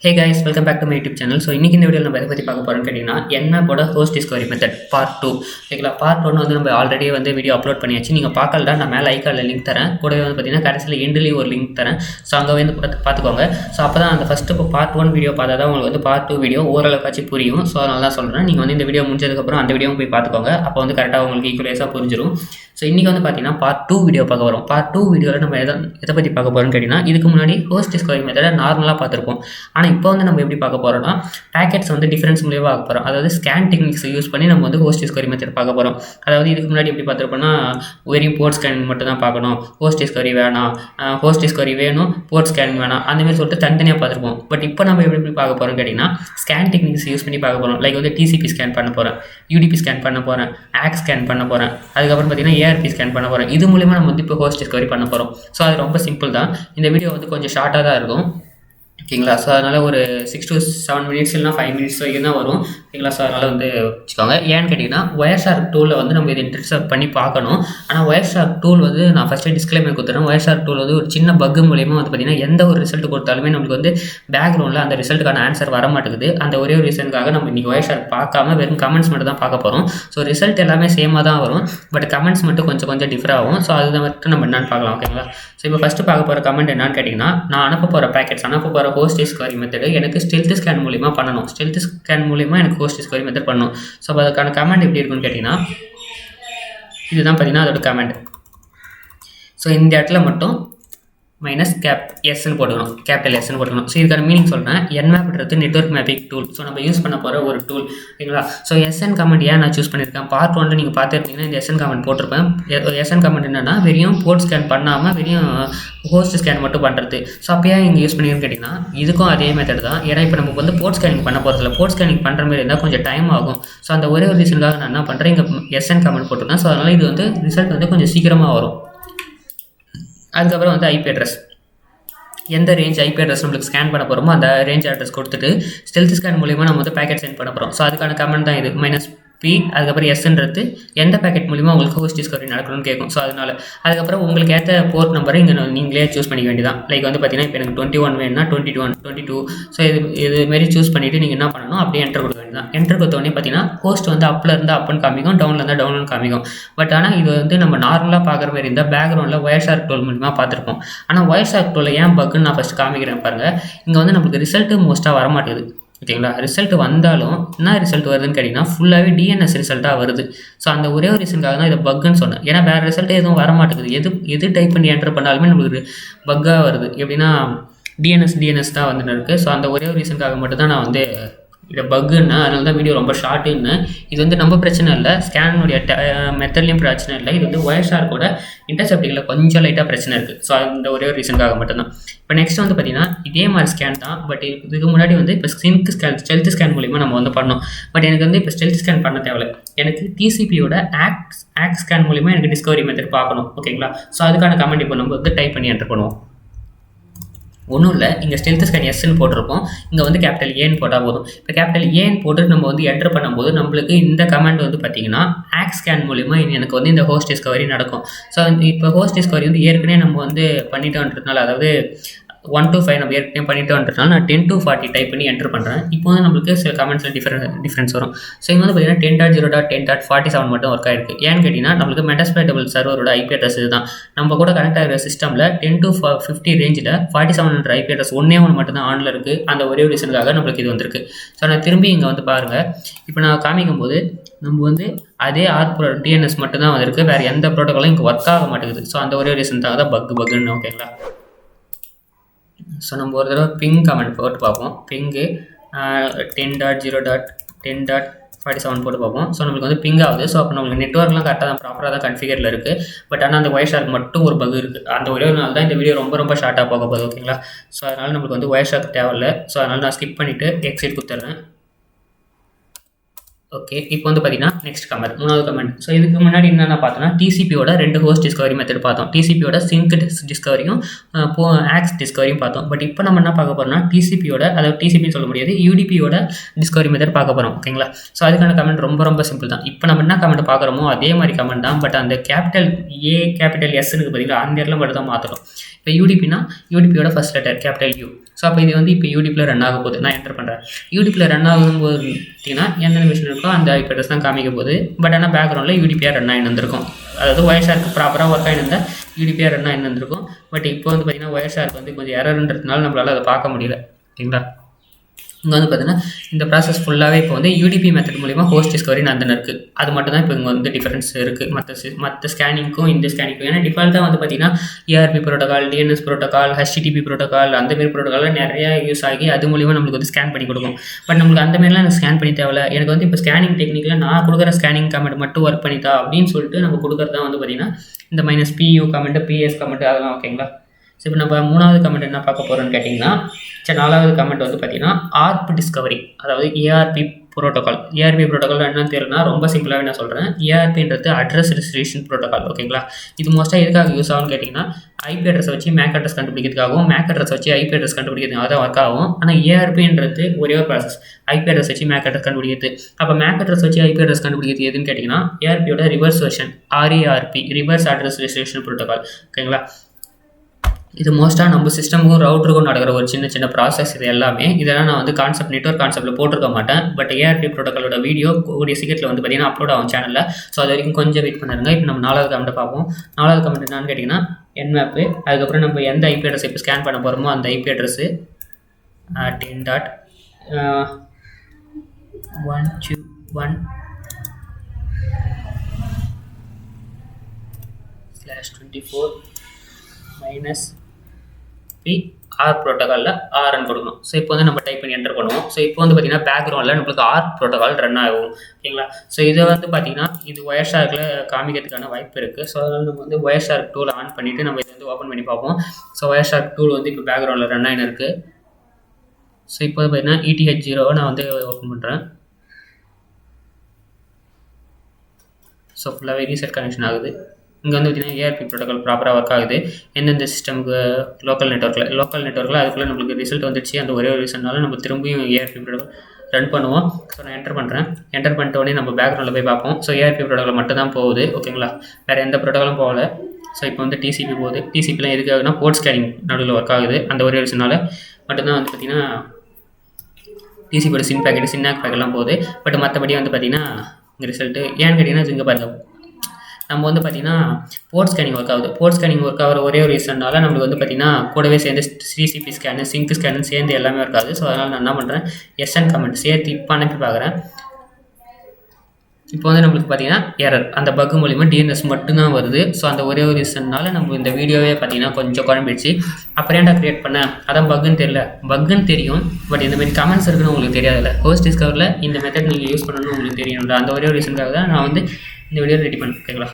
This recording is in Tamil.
Hey guys, welcome back to my YouTube channel. So இன்னைக்கு இந்த வீடியோவில் நம்ம எதை பற்றி பார்க்க போகிறோம்னு கேட்டிங்கன்னா Nmap-ஓட ஹோஸ்ட் டிஸ்கவரி மெத்தட் பார்ட் 2. ஓகேங்களா, பார்ட் 1 வந்து நம்ம ஆல்ரெடி வந்து வீடியோ அப்லோட் பண்ணியாச்சு. நீங்கள் பார்க்கலடா, நான் மேலே ஐக்கானில் லிங்க் தரேன். கூடவே வந்து பார்த்தீங்கன்னா கடைசியில் எண்ட்லேயும் ஒரு லிங்க் தரேன். ஸோ அங்கே வந்து பார்த்துக்கோங்க. ஸோ அப்போ தான் அந்த ஃபஸ்ட்டு இப்போ பார்ட் 1 வீடியோ பார்த்தா தான் உங்களுக்கு வந்து பார்ட் 2 வீடியோ ஓரளவுக்காச்சும் புரியும். ஸோ அதனால தான் சொல்கிறேன், நீங்கள் வந்து இந்த வீடியோ முடிஞ்சதுக்கப்புறம் அந்த வீடியோவும் போய் பார்த்துக்கோங்க. அப்போ வந்து கரெக்டாக உங்களுக்கு ஈக்குவலைஸாக புரிஞ்சிடும். ஸோ இன்றைக்கி வந்து பார்த்தீங்கன்னா பார்ட் 2 வீடியோ பார்க்க வரும். பார்ட் 2 வீடியோவில் நம்ம எதை பற்றி பார்க்க போகிறோம்னு கேட்டிங்கன்னா, இதுக்கு முன்னாடி ஹோஸ்ட் டிஸ்கவரி மெத்தடை நார்மலாக பார்த்துருப்போம். ஆனால் இப்போ வந்து நம்ம எப்படி பார்க்க போகிறோம்னா, பேக்கெட்ஸ் வந்து டிஃபரன்ஸ் மூலியமாக பார்க்க போகிறோம். அதாவது ஸ்கேன் டெக்னிக்ஸ் யூஸ் பண்ணி நம்ம வந்து ஹோஸ்ட் டிஸ்கவரி மெத்தட் பார்க்க போகிறோம். அதாவது இதுக்கு முன்னாடி எப்படி பார்த்துருப்போம்னா, வெறும் போர்ட் ஸ்கேனிங் மட்டும் தான் பார்க்கணும், ஹோஸ்ட் டிஸ்கவரி வேணாம், ஹோஸ்ட் டிஸ்கவரி வேணும், போர்ட் ஸ்கேனிங் வேணாம், அந்தமாதிரி சொல்லிட்டு தனித்தனியாக பார்த்துருப்போம். பட் இப்போ நம்ம எப்படி பார்க்க போகிறோம் கேட்டிங்கன்னா, ஸ்கேன் டெக்னிக்ஸ் யூஸ் பண்ணி பார்க்க போகிறோம். லைக் வந்து டிசிபி ஸ்கேன் பண்ண போகிறேன், யூடிபி ஸ்கேன் பண்ண போகிறேன், ஆக்ஸ் ஸ்கேன் பண்ண போகிறேன், அதுக்கப்புறம் பார்த்தீங்கன்னா ஏஆர்பி ஸ்கேன் பண்ண போகிறேன். இது மூலிமா நம்ம வந்து இப்போ ஹோஸ்ட் டிஸ்கவரி பண்ண போகிறோம். ஸோ அது ரொம்ப சிம்பிள் தான். இந்த வீடியோ வந்து கொஞ்சம் ஷார்ட்டாக தான் இருக்கும். ஓகேங்களா, ஸோ அதனால் ஒரு 6 to 7 மினிட்ஸ் இல்லைனா 5 மினிட்ஸ் வரைக்கும் தான் வரும். ஓகேங்களா, ஸோ அதனால் வந்து வச்சுக்கோங்க. ஏன்னு கேட்டிங்கன்னா, ஒயர்ஷார்க் டூலில் வந்து நம்ம இதை இன்ட்ரெஸ்ட் பண்ணி பார்க்கணும். ஆனால் ஒயர்ஷார்க் டூல் வந்து நான் ஃபஸ்ட்டே டிஸ்க்ளைமர் கொடுத்துறேன். ஒயர்ஷார்க் டூல் வந்து ஒரு சின்ன பக் மூலியமாக வந்து பார்த்திங்கன்னா எந்த ஒரு ரிசல்ட் கொடுத்தாலுமே நம்மளுக்கு வந்து பேக்ரவுண்டில் அந்த ரிசல்ட்டுக்கான ஆன்சர் வர மாட்டேங்குது. அந்த ஒரே ஒரு ரீசனுக்காக நம்ம இன்றைக்கி ஒயர்ஷார்க் பார்க்காம வெறும் கமெண்ட்ஸ் மட்டும் தான் பார்க்க போகிறோம். ஸோ ரிசல்ட் எல்லாமே சேமாக தான் வரும், பட் கமெண்ட்ஸ் மட்டும் கொஞ்சம் டிஃபர் ஆகும். ஸோ அது மட்டும் நம்ம என்னென்னு பார்க்கலாம். ஓகேங்களா, ஸோ இப்போ ஃபஸ்ட்டு பார்க்க போகிற கமெண்ட் என்னன்னு கேட்டிங்கன்னா, நான் அனுப்ப போகிற பேக்கெட்ஸ் அனுப்ப போகிற ஹோஸ்ட் டிஸ்கவரி மெத்தட் எனக்கு ஸ்டெல்த் ஸ்கேன் மூலிமா பண்ணணும். ஸ்டெல்த் ஸ்கேன் மூலிமா எனக்கு ஹோஸ்ட் டிஸ்கவரி மெத்தட் பண்ணணும். ஸோ அதுக்கான கமெண்ட் எப்படி இருக்குன்னு கேட்டிங்கன்னா, இதுதான் பார்த்தீங்கன்னா அதோட கமெண்ட். ஸோ இந்த இடத்துல மட்டும் மைனஸ் எஸ்ன்னு போட்டுக்கணும், கேபிட்டல் எஸ்ன்னு போட்டுக்கணும். ஸோ இதுக்கான மீனிங் சொல்கிறேன். Nmapன்றது நெட்வொர்க் மேப்பிங் டூல். ஸோ நம்ம யூஸ் பண்ண போகிற ஒரு டூல். ஓகேங்களா, ஸோ எஸ்என் கமெண்ட் ஏன் நான் சூஸ் பண்ணியிருக்கேன், பார்ட் 1 நீங்கள் பார்த்துருந்தீங்கன்னா இந்த எஸ்என் கமெண்ட் போட்டிருப்பேன். எஸ்என் கமெண்ட் என்னென்னா, வெறும் போர்ட் ஸ்கேன் பண்ணாமல் வெறும் ஹோஸ்ட் ஸ்கேன் மட்டும் பண்ணுறது. ஸோ அப்போயே இங்கே யூஸ் பண்ணியிருக்கேன்னு கேட்டிங்கன்னா, இதுக்கும் அதே மெத்தட் தான். ஏன்னா இப்போ நமக்கு வந்து போர்ட் ஸ்கேனிங் பண்ண போகிறதில்ல. போர்ட் ஸ்கேனிங் பண்ணுற மாதிரி இருந்தால் கொஞ்சம் டைம் ஆகும். ஸோ அந்த ஒரே ஒரு ரீசனுக்காக நான் என்ன பண்ணுறேன், இங்கே எஸ்என் கமெண்ட் போட்டிருக்கேன். ஸோ அதனால் இது வந்து ரிசல்ட் வந்து கொஞ்சம் சீக்கிரமாக வரும். அதுக்கப்புறம் வந்து ஐபி அட்ரஸ், எந்த ரேஞ்ச் ஐபி அட்ரஸ் நம்மளுக்கு ஸ்கேன் பண்ண போகிறோமோ அந்த ரேஞ்ச் அட்ரஸ் கொடுத்துட்டு ஸ்டெல்த் ஸ்கேன் மூலிமா நம்ம வந்து பேக்கெட் சென்ட் பண்ண போகிறோம். ஸோ அதுக்கான கமெண்ட் தான் இது. -P அதுக்கப்புறம் எஸ்ன்றது எந்த பேக்கெட் மூலிமா உங்களுக்கு ஹோஸ்ட் டிஸ்கவரி நடக்கணும்னு கேட்கும். ஸோ அதனால் அதுக்கப்புறம் உங்களுக்கு ஏற்ற போர்ட் நம்பரை இங்கே நீங்களே சூஸ் பண்ணிக்க வேண்டியதான். லைக் வந்து பார்த்தீங்கன்னா, இப்போ எனக்கு 21 வேணும்னா 21, 22. ஸோ இதுமாரி சூஸ் பண்ணிவிட்டு நீங்கள் என்ன பண்ணணும், அப்படியே என்டர் கொடுக்க வேண்டியதான். என்டர் கொடுத்தோடனே பார்த்தீங்கன்னா ஹோஸ்ட் வந்து அப்பில் இருந்தால் அப்புன்னு காமிக்கும், டவுனில் இருந்தால் டவுன் காமிக்கும். பட் ஆனால் இது வந்து நம்ம நார்மலாக பார்க்குற மாதிரி இருந்தால் பேக்ரவுண்டில் ஒயர்ஷார்க் டூல் மூலிமா பார்த்துருப்போம். ஆனால் ஒயர்ஷார்க் டூலில் ஏன் பக்குன்னு நான் ஃபஸ்ட்டு காமிக்கிறேன் பாருங்கள். இங்கே வந்து நம்மளுக்கு ரிசல்ட்டு மோஸ்ட்டாக வரமாட்டேங்குது. ஓகேங்களா, ரிசல்ட் வந்தாலும் என்ன ரிசல்ட் வருதுன்னு கேட்டிங்கன்னா, ஃபுல்லாகவே டிஎன்எஸ் ரிசல்ட்டாக வருது. ஸோ அந்த ஒரே ஒரு ரீசனுக்காக தான் இதை பக்குன்னு சொன்னேன். ஏன்னா வேறு ரிசல்ட்டே எதுவும் வர மாட்டேங்குது. எது டைப் பண்ணி என்டர் பண்ணாலுமே நம்மளுக்கு பக்காக வருது. எப்படின்னா டிஎன்எஸ் தான் வந்துட்டு இருக்குது. ஸோ அந்த ஒரே ஒரு ரீசனுக்காக மட்டும் தான் நான் வந்து இதை பக்குன்னு, அதனால தான் வீடியோ ரொம்ப ஷார்ட்டுன்னு. இது வந்து நம்ம பிரச்சனை இல்லை, ஸ்கேனுடைய மெத்தட்லேயும் பிரச்சனை இல்லை. இது வந்து ஒயர்ஷார்க்கோட இன்டர்செப்டிங்கில் கொஞ்சம் லைட்டாக பிரச்சனை இருக்குது. ஸோ அந்த ஒரே ஒரு ரீசனுக்காக மட்டும்தான். இப்போ நெக்ஸ்ட் வந்து பார்த்திங்கன்னா, இதே மாதிரி ஸ்கேன் தான். பட் இதுக்கு முன்னாடி வந்து இப்போ ஸ்டெல்த் ஸ்கேன் மூலிமா நம்ம வந்து பண்ணோம். பட் எனக்கு வந்து இப்போ ஸ்டெல்த் ஸ்கேன் பண்ண தேவையில்லை. எனக்கு டிசிபியோட ஆக்ஸ் ஸ்கேன் மூலிமா எனக்கு டிஸ்கவரி மெத்தட் பார்க்கணும். ஓகேங்களா, ஸோ அதுக்கான கமெண்ட் இப்போ நம்ம வந்து டைப் பண்ணி என்டர் பண்ணுவோம். ஒன்றும் இல்லை, இங்கே ஸ்டெல்த் ஸ்கேன் எஸ்ன்னு போட்டிருப்போம், இங்கே வந்து கேபிட்டல் ஏன்னு போட்டால் போதும். இப்போ கேபிட்டல் ஏன்னு போட்டு நம்ம வந்து என்டர் பண்ணும்போது நம்மளுக்கு இந்த கமெண்ட் வந்து பார்த்திங்கன்னா ஆக்ஸ் ஸ்கேன் மூலிமா எனக்கு வந்து இந்த ஹோஸ்ட் டிஸ்கவரி நடக்கும். ஸோ இப்போ ஹோஸ்ட் டிஸ்கவரி வந்து ஏற்கனவே நம்ம வந்து பண்ணிட்டோன்றதுனால, அதாவது 1 to 5 நம்ம ஏற்கனவே பண்ணிட்டோன்றதுனால நான் 10 to 40 டைப் பண்ணி என்டர் பண்ணுறேன். இப்போ வந்து நம்மளுக்கு சில கமெண்ட்ஸில் டிஃப்ரென்ஸ் வரும். ஸோ இங்கே வந்து பார்த்தீங்கன்னா 10.0.10.47 மட்டும் ஒர்க் ஆகிருக்கு. ஏன்னு கேட்டிங்கன்னா, நம்மளுக்கு மெட்டாஸ்பிளைட்டபிள் சர்வரோட ஐபி அட்ரஸ் இது தான். நம்ம கூட கனெக்ட் ஆகிற சிஸ்டமில் 10 to 50 ரேஞ்சில் 47 ஐபி அட்ரஸ் ஒன்றே மட்டும் தான் ஆனில் இருக்குது. அந்த ஒரே ரீசனுக்காக நம்மளுக்கு இது வந்திருக்கு. ஸோ நான் திரும்பி இங்கே வந்து பாருங்கள், இப்போ நான் காமிக்கும் போது நம்ம வந்து அதே டிஎன்எஸ் மட்டும் தான் வந்திருக்கு, வேறு எந்த ப்ரோட்டோக்காலும் இங்கே ஒர்க் ஆக மாட்டேங்குது. ஸோ அந்த ஒரே ரீசனுக்காக தான் பக்குன்னு. ஓகேங்களா, ஸோ நம்ம ஒரு தடவை பிங் கமெண்ட் போட்டு பார்ப்போம். பிங்கு 10.0.10.47 போட்டு பார்ப்போம். ஸோ நம்மளுக்கு வந்து பிங் ஆகுது. ஸோ அப்போ நம்மளுக்கு நெட்வொர்க்லாம் கரெக்டாக தான் ப்ராப்பராக தான் கன்ஃபிகரில் இருக்குது. பட் ஆனால் அந்த ஒயர்ஷார்க் மட்டும் ஒரு பக் இருக்குது. அந்த ஒரே ஒரு நாள் தான் இந்த வீடியோ ரொம்ப ஷார்ட்டாக போக போகுது. ஓகேங்களா, ஸோ அதனால் நம்மளுக்கு வந்து ஒயர்ஷார்க் தேவையில்லை. ஸோ அதனால் நான் ஸ்கிப் பண்ணிவிட்டு எக்ஸிட் கொடுத்துட்றேன். ஓகே, இப்போ வந்து பார்த்தீங்கன்னா நெக்ஸ்ட் கமெண்ட், 3வது கமெண்ட். ஸோ இதுக்கு முன்னாடி என்னென்ன பார்த்தோன்னா, டிசிபியோட 2 ஹோஸ்ட் டிஸ்கவரி மெத்தட் பார்த்தோம். டிசிபியோட சிங்க் டிஸ்கவரியும் ஆக்ஸ் டிஸ்கவரியும் பார்த்தோம். பட் இப்போ நம்ம என்ன பார்க்க போகிறோம்னா, டிசிபியோட, அதாவது டிசிபின்னு சொல்ல முடியாது, யூடிபியோட டிஸ்கவரி மெத்தட் பார்க்க போகிறோம். ஓகேங்களா, ஸோ அதுக்கான கமெண்ட் ரொம்ப சிம்பிள் தான். இப்போ நம்ம என்ன கமெண்ட் பார்க்குறோமோ அதே மாதிரி கமெண்ட் தான். பட் அந்த கேபிட்டல் ஏ கேபிட்டல் எஸ்ன்னு பார்த்தீங்கன்னா அந்த இடத்துல மட்டும் தான் மாற்றணும். இப்போ யூடிபினா யூடிபியோட first letter capital U, so அப்போ இது வந்து இப்போ யூடியூப்பில் ரன் ஆக போகுது. நான் என்டர் பண்ணுறேன். யூடியூப்பில் ரன் ஆகும்போது பார்த்தீங்கன்னா எந்த மிஷின் இருக்கோ அந்த ஐபி அட்ரஸ் தான் காமிக்க போகுது. பட் ஆனால் பேக்ரவுண்டில் யூடிபிஆர் ரன் ஆகி வந்திருக்கும். அதாவது ஒயர் ஷார்க்கு ப்ராப்பராக ஒர்க் ஆகி இருந்தால் யூடிபிஆர் ரன் ஆகி வந்திருக்கும். பட் இப்போ வந்து பார்த்தீங்கன்னா ஒயர் ஷார்க் வந்து கொஞ்சம் எரர்ன்றதுனால நம்மளால் அதை பார்க்க முடியல. ஓகேங்களா? இங்கே வந்து பார்த்தீங்கன்னா இந்த ப்ராசஸ் ஃபுல்லாகவே இப்போ வந்து யூடிபி மெத்தட் மூலிமா ஹோஸ்ட் டிஸ்கவரி நடந்துன்னு இருக்குது. அது மட்டும் தான் இப்போ இங்கே வந்து டிஃபரன்ஸ் இருக்குது மற்ற ஸ்கேனிங்க்கும் இந்த ஸ்கேனிங்க்கும். ஏன்னா டிஃபால்ட்டாக வந்து பார்த்தீங்கன்னா ARP protocol, DNS protocol, HTTP protocol அந்தமாரி ப்ரோட்டோகால்லாம் நிறையா யூஸ் ஆகி அது மூலிமா நம்மளுக்கு வந்து ஸ்கேன் பண்ணி கொடுக்கும். பட் நம்மளுக்கு அந்தமாரிலாம் எனக்கு ஸ்கேன் பண்ணி தேவையில்ல. எனக்கு வந்து இப்போ ஸ்கேனிங் டெக்னிக்கில் நான் கொடுக்குற ஸ்கேனிங் கமெண்ட் மட்டும் ஒர்க் பண்ணித்தா அப்படின்னு சொல்லிட்டு நம்ம கொடுக்குறது தான் வந்து பார்த்தீங்கன்னா இந்த -PU கமெண்ட், PS கமெண்ட் அதெல்லாம். ஓகேங்களா? ஸோ இப்போ நம்ம 3வது கமெண்ட் என்ன பார்க்க போகிறோன்னு கேட்டிங்கன்னா, சரி 4வது கமெண்ட் வந்து பார்த்தீங்கன்னா ஆர்ப் டிஸ்கவரி, அதாவது ஏஆர்பி ப்ரோட்டோகால். ஏஆர்பி ப்ரோட்டோகால் என்னன்னு தெரியலனா ரொம்ப சிம்பிளாகவே நான் சொல்கிறேன். ஏஆர்பின்றது அட்ரஸ் ரெஸ்ட்ரிக்ஷன் ப்ரோட்டோகால். ஓகேங்களா? இது மோஸ்ட்டாக எதுக்காக யூஸ் ஆகும்னு கேட்டிங்கன்னா, ஐபி அட்ரஸ் வச்சு மேக் அட்ரஸ் கண்டுபிடிக்கிறதுக்காகவும், மேக் அட்ரஸ் வச்சு ஐபி அட்ரஸ் கண்டுபிடிக்கிறதுக்காக தான் ஒர்க் ஆகும். ஆனால் ஏஆர்பின்றது ஒரே ஒரு ப்ராசஸ், ஐபி அட்ரஸ் வச்சு மேக் அட்ரஸ் கண்டுபிடிக்கிறது. அப்போ மேக் அட்ரஸ் வச்சு ஐபி அட்ரஸ் கண்டுபிடிக்கிறது எதுன்னு கேட்டிங்கன்னா, ஏஆர்பியோட reverse version RARP, reverse address restriction protocol. ஓகேங்களா? இது மோஸ்ட்டாக நம்ம சிஸ்டமுக்கும் ரவுட்டருக்கும் நடக்கிற ஒரு சின்ன ப்ராசஸ். இது எல்லாமே இதெல்லாம் நான் வந்து நெட்வொர்க் கான்செப்ட்டில் போட்டிருக்க மாட்டேன். பட் ஏஆர்பி ப்ரோட்டோகாலோட வீடியோ கூடிய சீக்கிரத்தில் வந்து பார்த்தீங்கன்னா அப்லோட் ஆகும் சேனலில். ஸோ அது வரைக்கும் கொஞ்சம் வெயிட் பண்ணுங்க. இப்போ நம்ம 4வது கமெண்ட் பார்ப்போம். 4வது கமெண்ட் என்னன்னு கேட்டிங்கன்னா Nmap. அதுக்கப்புறம் நம்ம எந்த ஐபி அட்ரஸ் இப்போ ஸ்கேன் பண்ண போகிறோமோ அந்த ஐபி அட்ரஸு 10.121/24 ஆர் ப்ரோட்டோகாலில் ஆர்ன்னு கொடுக்கணும். ஸோ இப்போ வந்து நம்ம டைப் பண்ணி என்டர் பண்ணுவோம். ஸோ இப்போ வந்து பார்த்தீங்கன்னா பேக்ரவுண்டில் நம்மளுக்கு ஆர் ப்ரோட்டோகால் ரன் ஆகும். ஓகேங்களா? ஸோ இதை வந்து பார்த்தீங்கன்னா இது ஒயர் ஷார்க்கில் காமிக்கிறதுக்கான வாய்ப்பு இருக்குது. ஸோ அதனால் நம்ம வந்து ஒயர் ஷார்க் டூல் ஆன் பண்ணிவிட்டு நம்ம இதை வந்து ஓப்பன் பண்ணி பார்ப்போம். ஸோ ஒயர் ஷார்க் டூல் வந்து இப்போ பேக்ரவுண்டில் ரன் ஆகின்னு இருக்குது. ஸோ இப்போ வந்து பார்த்தீங்கன்னா ETH0 நான் வந்து ஓப்பன் பண்ணுறேன். ஸோ ஃபுல்லாகவே ரீசெட் கனெக்ஷன் ஆகுது. இங்கே வந்து பார்த்தீங்கன்னா ஏஆர்பி ப்ரோட்டோகால் ப்ராப்பராக ஒர்க் ஆகுது. எந்தெந்த சிஸ்டமுக்கு லோக்கல் நெட்ஒர்க்கில் அதுக்குள்ளே நம்மளுக்கு ரிசல்ட் வந்துடுச்சு. அந்த ஒரே ஒரு ரீசன்னால நம்ம திரும்பியும் ஏஆர்பி ப்ரோட்டோகால் ரன் பண்ணுவோம். ஸோ நான் என்டர் பண்ணுறேன். என்டர் பண்ணிட்ட உடனே நம்ம பேக்ரவுண்டில் போய் பார்ப்போம். ஸோ ஏஆர்பி ப்ரோட்டோகால் மட்டும் தான் போகுது. ஓகேங்களா? வேறு எந்த ப்ரோட்டோகாலும் போகல. ஸோ இப்போ வந்து டிசிபி போகுது. டிசிபிலாம் எதுக்காகனா போர்ட் ஸ்கேனிங் நடுவில் ஒர்க் ஆகுது. அந்த ஒரே ரீசனால் மட்டும்தான் வந்து பார்த்திங்கன்னா டிசிபியோட சின் பேக்கெட்லாம் போகுது. பட் மற்றபடி வந்து பார்த்திங்கன்னா இங்கே ரிசல்ட்டு ஏன்னு கேட்டிங்கன்னா இங்கே பாருங்கள், நம்ம வந்து பார்த்திங்கன்னா போர்ட் ஸ்கேனிங் ஒர்க் ஆகுது. போர்ட் ஸ்கேனிங் ஒர்க் ஆகிற ஒரே ஒரு ரீசன்னால நம்மளுக்கு வந்து பார்த்திங்கன்னா கூடவே சேர்ந்து CCP ஸ்கேனு, சிங்க் ஸ்கேனு சேர்ந்து எல்லாமே இருக்காது. ஸோ அதனால் நான் என்ன பண்ணுறேன், SN கமெண்ட் சேர்த்து இப்போ அனுப்பி பார்க்குறேன். இப்போ வந்து நம்மளுக்கு பார்த்தீங்கன்னா எரர், அந்த பக் மூலிமா DNS மட்டும்தான் வருது. ஸோ அந்த ஒரே ஒரு ரீசன்னால நம்ம இந்த வீடியோவே பார்த்தீங்கன்னா கொஞ்சம் குழம்பிடுச்சு. அப்புறம் ஏன்டா க்ரியேட் பண்ணேன், அதான் பக்குன்னு தெரியல. பக்குன்னு தெரியும், பட் இந்த மாதிரி கமெண்ட்ஸ் இருக்குன்னு உங்களுக்கு தெரியாதுல்ல. ஹோஸ்ட் டிஸ்கவரில் இந்த மெத்தட் நீங்கள் யூஸ் பண்ணணும்னு உங்களுக்கு தெரியணும்ல. அந்த ஒரே ஒரு ரீசனுக்காக தான் நான் வந்து இந்த வீடியோ ரெடி பண்ணேன். ஓகேங்களா?